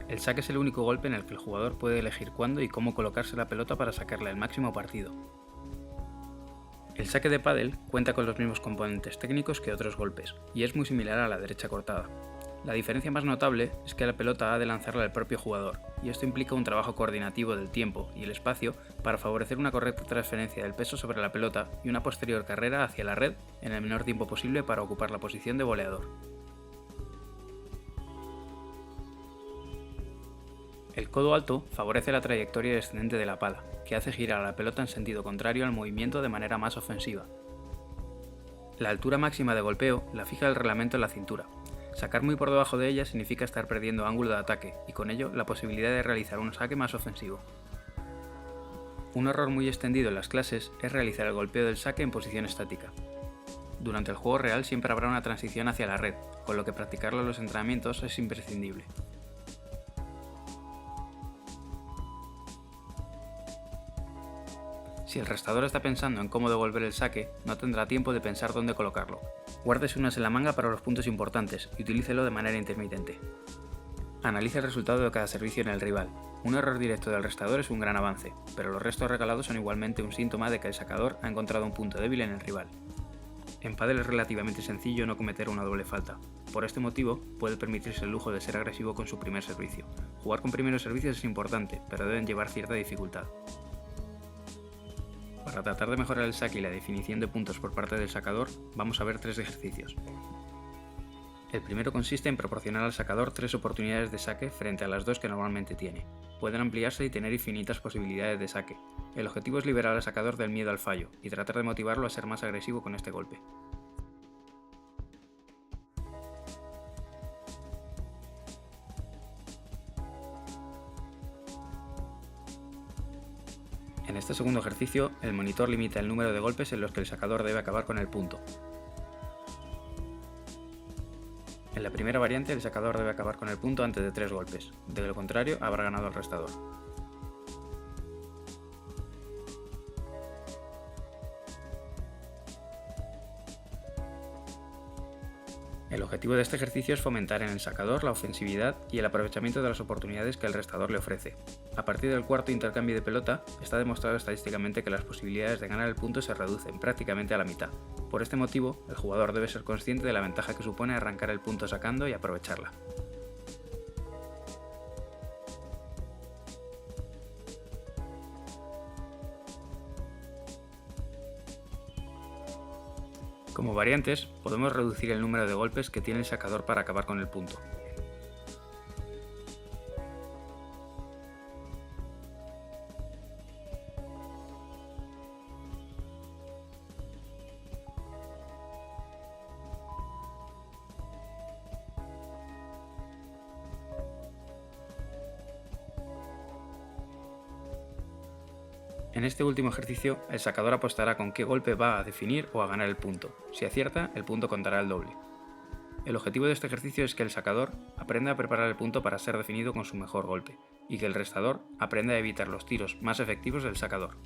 El saque es el único golpe en el que el jugador puede elegir cuándo y cómo colocarse la pelota para sacarle el máximo partido. El saque de pádel cuenta con los mismos componentes técnicos que otros golpes, y es muy similar a la derecha cortada. La diferencia más notable es que la pelota ha de lanzarla el propio jugador, y esto implica un trabajo coordinativo del tiempo y el espacio para favorecer una correcta transferencia del peso sobre la pelota y una posterior carrera hacia la red en el menor tiempo posible para ocupar la posición de voleador. El codo alto favorece la trayectoria descendente de la pala, que hace girar a la pelota en sentido contrario al movimiento de manera más ofensiva. La altura máxima de golpeo la fija el reglamento en la cintura. Sacar muy por debajo de ella significa estar perdiendo ángulo de ataque y con ello la posibilidad de realizar un saque más ofensivo. Un error muy extendido en las clases es realizar el golpeo del saque en posición estática. Durante el juego real siempre habrá una transición hacia la red, con lo que practicarlo en los entrenamientos es imprescindible. Si el restador está pensando en cómo devolver el saque, no tendrá tiempo de pensar dónde colocarlo. Guárdese unas en la manga para los puntos importantes y utilícelo de manera intermitente. Analice el resultado de cada servicio en el rival. Un error directo del restador es un gran avance, pero los restos regalados son igualmente un síntoma de que el sacador ha encontrado un punto débil en el rival. En pádel es relativamente sencillo no cometer una doble falta. Por este motivo, puede permitirse el lujo de ser agresivo con su primer servicio. Jugar con primeros servicios es importante, pero deben llevar cierta dificultad. Para tratar de mejorar el saque y la definición de puntos por parte del sacador, vamos a ver 3 ejercicios. El primero consiste en proporcionar al sacador 3 oportunidades de saque frente a las 2 que normalmente tiene. Pueden ampliarse y tener infinitas posibilidades de saque. El objetivo es liberar al sacador del miedo al fallo y tratar de motivarlo a ser más agresivo con este golpe. En este segundo ejercicio, el monitor limita el número de golpes en los que el sacador debe acabar con el punto. En la primera variante, el sacador debe acabar con el punto antes de 3 golpes, de lo contrario habrá ganado el restador. El objetivo de este ejercicio es fomentar en el sacador la ofensividad y el aprovechamiento de las oportunidades que el restador le ofrece. A partir del cuarto intercambio de pelota, está demostrado estadísticamente que las posibilidades de ganar el punto se reducen prácticamente a la mitad. Por este motivo, el jugador debe ser consciente de la ventaja que supone arrancar el punto sacando y aprovecharla. Como variantes, podemos reducir el número de golpes que tiene el sacador para acabar con el punto. En este último ejercicio, el sacador apostará con qué golpe va a definir o a ganar el punto. Si acierta, el punto contará el doble. El objetivo de este ejercicio es que el sacador aprenda a preparar el punto para ser definido con su mejor golpe, y que el restador aprenda a evitar los tiros más efectivos del sacador.